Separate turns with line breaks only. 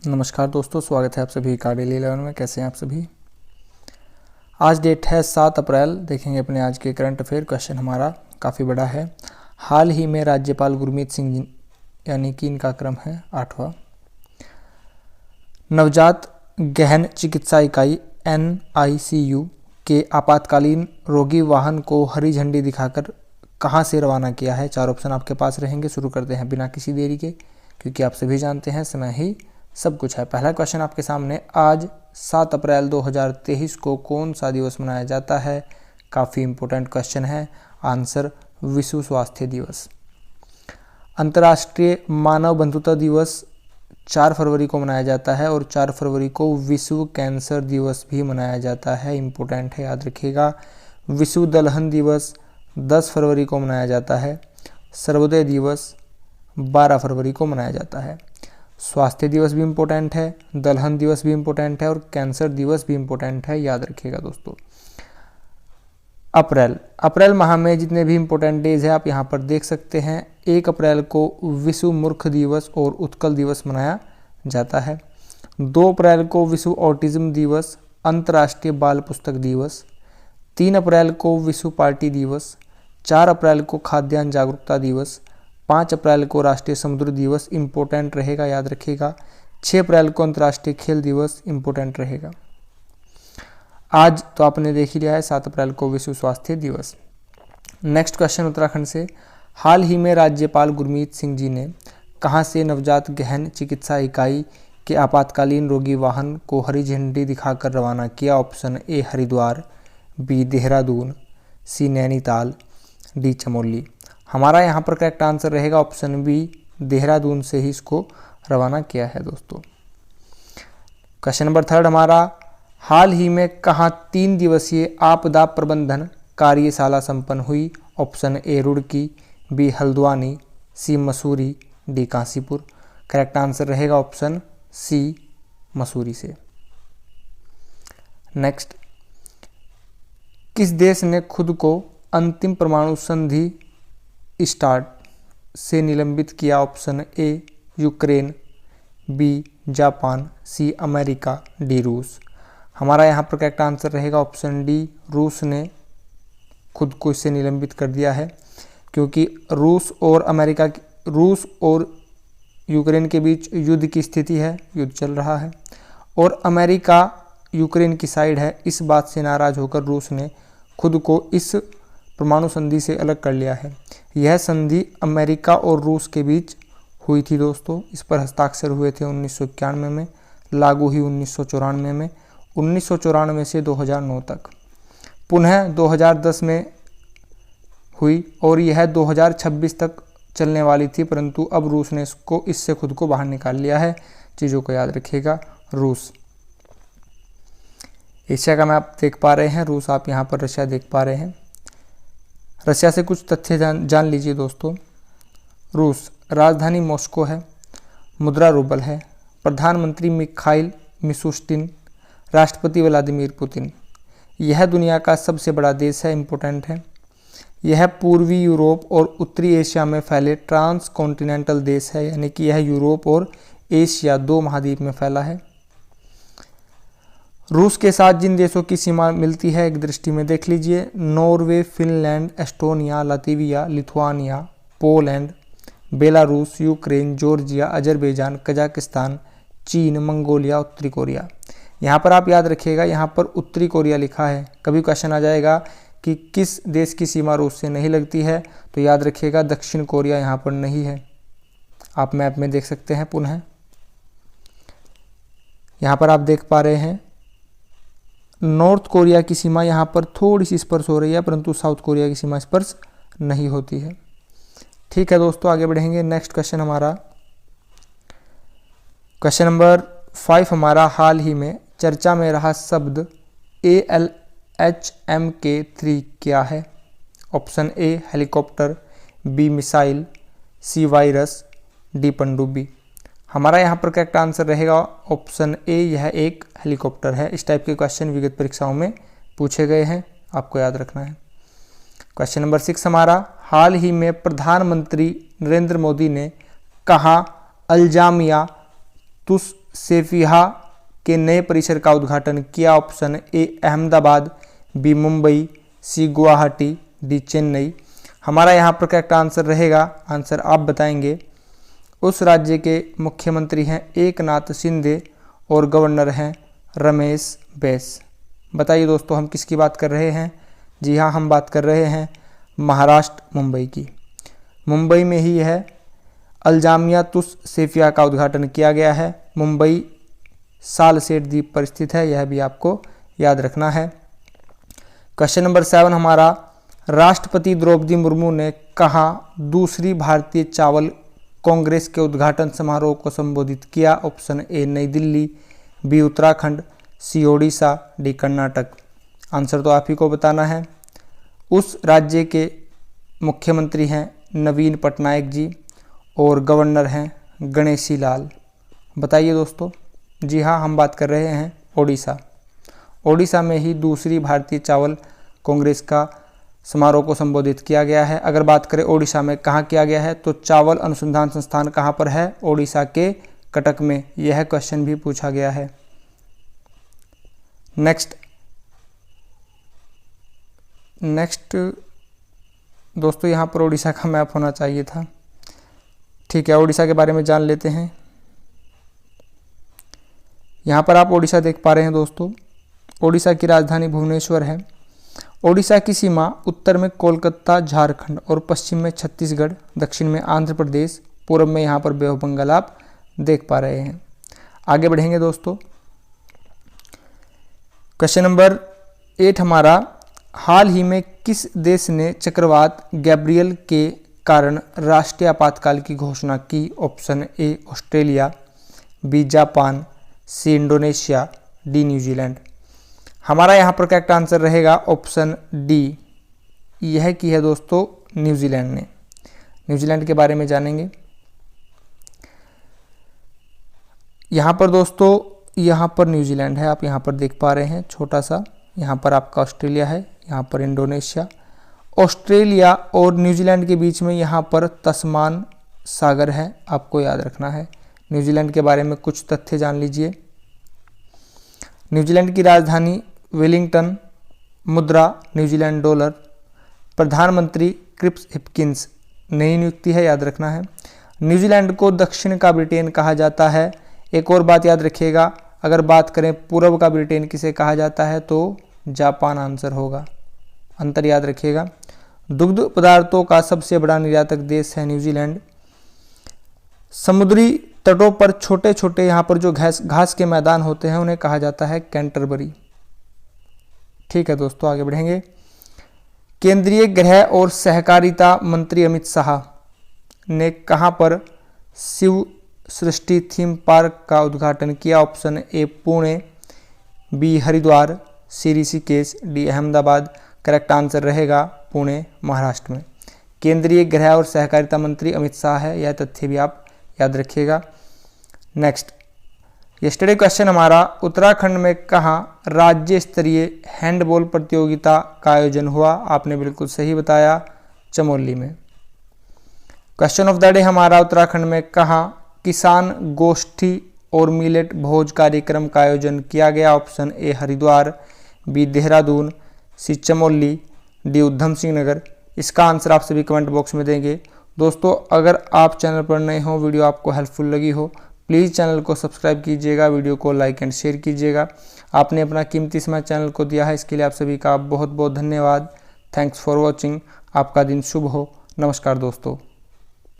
नमस्कार दोस्तों, स्वागत है आप सभी का डेली 11 में। कैसे हैं आप सभी। आज डेट है 7 अप्रैल। देखेंगे अपने आज के करंट अफेयर। क्वेश्चन हमारा काफ़ी बड़ा है। हाल ही में राज्यपाल गुरमीत सिंह जी, यानी कि इनका क्रम है 8वां। नवजात गहन चिकित्सा इकाई NICU के आपातकालीन रोगी वाहन को हरी झंडी दिखाकर कहां से रवाना किया है। 4 ऑप्शन आपके पास रहेंगे। शुरू करते हैं बिना किसी देरी के, क्योंकि आप सभी जानते हैं समय ही सब कुछ है। पहला क्वेश्चन आपके सामने, आज 7 अप्रैल 2023 को कौन सा दिवस मनाया जाता है। काफ़ी इंपॉर्टेंट क्वेश्चन है। आंसर विश्व स्वास्थ्य दिवस। अंतर्राष्ट्रीय मानव बंधुता दिवस 4 फरवरी को मनाया जाता है और 4 फरवरी को विश्व कैंसर दिवस भी मनाया जाता है। इंपॉर्टेंट है, याद रखिएगा। विश्व दलहन दिवस 10 फरवरी को मनाया जाता है। सर्वोदय दिवस 12 फरवरी को मनाया जाता है। स्वास्थ्य दिवस भी इम्पोर्टेंट है, दलहन दिवस भी इम्पोर्टेंट है और कैंसर दिवस भी इम्पोर्टेंट है, याद रखिएगा दोस्तों। अप्रैल माह में जितने भी इम्पोर्टेंट डेज है आप यहाँ पर देख सकते हैं। 1 अप्रैल को विश्व मूर्ख दिवस और उत्कल दिवस मनाया जाता है। 2 अप्रैल को विश्व ऑटिज्म दिवस, अंतर्राष्ट्रीय बाल पुस्तक दिवस। 3 अप्रैल को विश्व पार्टी दिवस। 4 अप्रैल को खाद्यान्न जागरूकता दिवस। 5 अप्रैल को राष्ट्रीय समुद्र दिवस इम्पोर्टेंट रहेगा, याद रखिएगा। 6 अप्रैल को अंतर्राष्ट्रीय खेल दिवस इम्पोर्टेंट रहेगा। आज तो आपने देख ही लिया है, 7 अप्रैल को विश्व स्वास्थ्य दिवस। नेक्स्ट क्वेश्चन उत्तराखंड से। हाल ही में राज्यपाल गुरमीत सिंह जी ने कहां से नवजात गहन चिकित्सा इकाई के आपातकालीन रोगी वाहन को हरी झंडी दिखाकर रवाना किया। Option A Haridwar, B Dehradun, C Nainital, D Chamoli. हमारा यहाँ पर करेक्ट आंसर रहेगा ऑप्शन बी, देहरादून से ही इसको रवाना किया है दोस्तों। क्वेश्चन नंबर 3 हमारा, हाल ही में कहाँ 3 दिवसीय आपदा प्रबंधन कार्यशाला संपन्न हुई। Option A Roorkee, B Haldwani, C Mussoorie, D Kashipur. Correct answer रहेगा ऑप्शन सी, मसूरी से। नेक्स्ट, किस देश ने खुद को अंतिम परमाणु संधि स्टार्ट से निलंबित किया। Option A Ukraine, B Japan, C America, D रूस। हमारा यहाँ पर करेक्ट आंसर रहेगा ऑप्शन डी, रूस ने खुद को इससे निलंबित कर दिया है, क्योंकि रूस और यूक्रेन के बीच युद्ध की स्थिति है, युद्ध चल रहा है और अमेरिका यूक्रेन की साइड है। इस बात से नाराज होकर रूस ने खुद को इस परमाणु संधि से अलग कर लिया है। यह संधि अमेरिका और रूस के बीच हुई थी दोस्तों। इस पर हस्ताक्षर हुए थे 1991 में, लागू हुई 1994 में, 1994 से 2009 तक, पुनः 2010 में हुई और यह 2026 तक चलने वाली थी, परंतु अब रूस ने इससे खुद को बाहर निकाल लिया है। चीज़ों को याद रखिएगा। रूस एशिया का मैप देख पा रहे हैं, रूस आप यहाँ पर रशिया देख पा रहे हैं। रशिया से कुछ तथ्य जान लीजिए दोस्तों। रूस राजधानी मॉस्को है, मुद्रा रूबल है, प्रधानमंत्री मिखाइल मिशुस्टिन, राष्ट्रपति व्लादिमीर पुतिन। यह दुनिया का सबसे बड़ा देश है, इम्पोर्टेंट है। यह पूर्वी यूरोप और उत्तरी एशिया में फैले ट्रांस कॉन्टिनेंटल देश है, यानी कि यह यूरोप और एशिया 2 महाद्वीप में फैला है। रूस के साथ जिन देशों की सीमा मिलती है एक दृष्टि में देख लीजिए, Norway, Finland, Estonia, Latvia, Lithuania, Poland, Belarus, Ukraine, Georgia, Azerbaijan, Kazakhstan, चीन, मंगोलिया, उत्तरी कोरिया। यहाँ पर आप याद रखिएगा, यहाँ पर उत्तरी कोरिया लिखा है। कभी क्वेश्चन आ जाएगा कि किस देश की सीमा रूस से नहीं लगती है, तो याद रखिएगा दक्षिण कोरिया यहाँ पर नहीं है। आप मैप में देख सकते हैं पुनः। यहाँ पर आप देख पा रहे हैं नॉर्थ कोरिया की सीमा यहाँ पर थोड़ी सी स्पर्श हो रही है, परंतु साउथ कोरिया की सीमा स्पर्श नहीं होती है। ठीक है दोस्तों, आगे बढ़ेंगे। नेक्स्ट क्वेश्चन हमारा, क्वेश्चन नंबर 5 हमारा, हाल ही में चर्चा में रहा शब्द ALHMK3 क्या है। Option A helicopter, B missile, C virus, D पनडुब्बी। हमारा यहाँ पर करेक्ट आंसर रहेगा ऑप्शन ए, यह एक हेलीकॉप्टर है। इस टाइप के क्वेश्चन विगत परीक्षाओं में पूछे गए हैं, आपको याद रखना है। क्वेश्चन नंबर 6 हमारा, हाल ही में प्रधानमंत्री नरेंद्र मोदी ने कहा अल्जामिया सेफिहा के नए परिसर का उद्घाटन किया? Option A Ahmedabad, B Mumbai, C Guwahati, D Chennai. हमारा यहाँ पर करेक्ट आंसर रहेगा, आंसर आप बताएंगे। उस राज्य के मुख्यमंत्री हैं एकनाथ शिंदे और गवर्नर हैं रमेश बैस। बताइए दोस्तों हम किसकी बात कर रहे हैं? जी हाँ, हम बात कर रहे हैं महाराष्ट्र मुंबई की। मुंबई में ही यह अलजामिया तुस सेफिया का उद्घाटन किया गया है। मुंबई सालसेट द्वीप पर स्थित है, यह भी आपको याद रखना है। क्वेश्चन नंबर 7 हमारा, राष्ट्रपति द्रौपदी मुर्मू ने कहाँ दूसरी भारतीय चावल कांग्रेस के उद्घाटन समारोह को संबोधित किया? ऑप्शन ए नई दिल्ली, बी उत्तराखंड, सी ओडिशा, डी कर्नाटक। आंसर तो आप ही को बताना है। उस राज्य के मुख्यमंत्री हैं नवीन पटनायक जी और गवर्नर हैं गणेशी लाल। बताइए दोस्तों। जी हाँ, हम बात कर रहे हैं ओडिशा। ओडिशा में ही दूसरी भारतीय चावल कांग्रेस का समारोह को संबोधित किया गया है। अगर बात करें ओडिशा में कहाँ किया गया है, तो चावल अनुसंधान संस्थान कहाँ पर है? ओडिशा के कटक में। यह क्वेश्चन भी पूछा गया है। नेक्स्ट दोस्तों, यहाँ पर ओडिशा का मैप होना चाहिए था। ठीक है, ओडिशा के बारे में जान लेते हैं। यहाँ पर आप ओडिशा देख पा रहे हैं दोस्तों। ओडिशा की राजधानी भुवनेश्वर है। ओडिशा की सीमा उत्तर में कोलकाता, झारखंड और पश्चिम में छत्तीसगढ़, दक्षिण में आंध्र प्रदेश, पूर्व में यहाँ पर बे ऑफ बंगाल आप देख पा रहे हैं। आगे बढ़ेंगे दोस्तों। क्वेश्चन नंबर 8 हमारा, हाल ही में किस देश ने चक्रवात गैब्रियल के कारण राष्ट्रीय आपातकाल की घोषणा की? Option A Australia, B Japan, C Indonesia, D New Zealand. हमारा यहाँ पर करेक्ट आंसर रहेगा ऑप्शन डी, यह की है दोस्तों न्यूजीलैंड ने। न्यूजीलैंड के बारे में जानेंगे। यहाँ पर दोस्तों, यहाँ पर न्यूजीलैंड है, आप यहाँ पर देख पा रहे हैं छोटा सा। यहाँ पर आपका ऑस्ट्रेलिया है, यहाँ पर इंडोनेशिया। ऑस्ट्रेलिया और न्यूजीलैंड के बीच में यहाँ पर तस्मान सागर है, आपको याद रखना है। न्यूजीलैंड के बारे में कुछ तथ्य जान लीजिए। न्यूजीलैंड की राजधानी वेलिंगटन, मुद्रा न्यूजीलैंड डॉलर, प्रधानमंत्री क्रिप्स हिपकिंस, नई नियुक्ति है, याद रखना है। न्यूजीलैंड को दक्षिण का ब्रिटेन कहा जाता है। एक और बात याद रखिएगा, अगर बात करें पूर्व का ब्रिटेन किसे कहा जाता है, तो जापान आंसर होगा। अंतर याद रखिएगा। दुग्ध पदार्थों का सबसे बड़ा निर्यातक देश है न्यूजीलैंड। समुद्री तटों पर छोटे छोटे यहाँ पर जो घास के मैदान होते हैं उन्हें कहा जाता है कैंटरबरी। ठीक है दोस्तों, आगे बढ़ेंगे। केंद्रीय गृह और सहकारिता मंत्री अमित शाह ने कहाँ पर शिव सृष्टि थीम पार्क का उद्घाटन किया? Option A Pune, B Haridwar, C Rishikesh, D Ahmedabad. Correct answer रहेगा पुणे, महाराष्ट्र में। केंद्रीय गृह और सहकारिता मंत्री अमित शाह है, यह तथ्य भी आप याद रखिएगा। नेक्स्ट, यस्टरडे क्वेश्चन हमारा, उत्तराखंड में कहाँ राज्य स्तरीय हैंडबॉल प्रतियोगिता का आयोजन हुआ? आपने बिल्कुल सही बताया, चमोली में। क्वेश्चन ऑफ द डे हमारा, उत्तराखंड में कहाँ किसान गोष्ठी और मिलेट भोज कार्यक्रम का आयोजन किया गया? Option A Haridwar, B Dehradun, C Chamoli, D Udham Singh Nagar. इसका आंसर आप सभी कमेंट बॉक्स में देंगे। दोस्तों, अगर आप चैनल पर नए हो, वीडियो आपको हेल्पफुल लगी हो, प्लीज़ चैनल को सब्सक्राइब कीजिएगा, वीडियो को लाइक एंड शेयर कीजिएगा। आपने अपना कीमती समय चैनल को दिया है, इसके लिए आप सभी का बहुत बहुत धन्यवाद। Thanks for watching. आपका दिन शुभ हो। नमस्कार दोस्तों।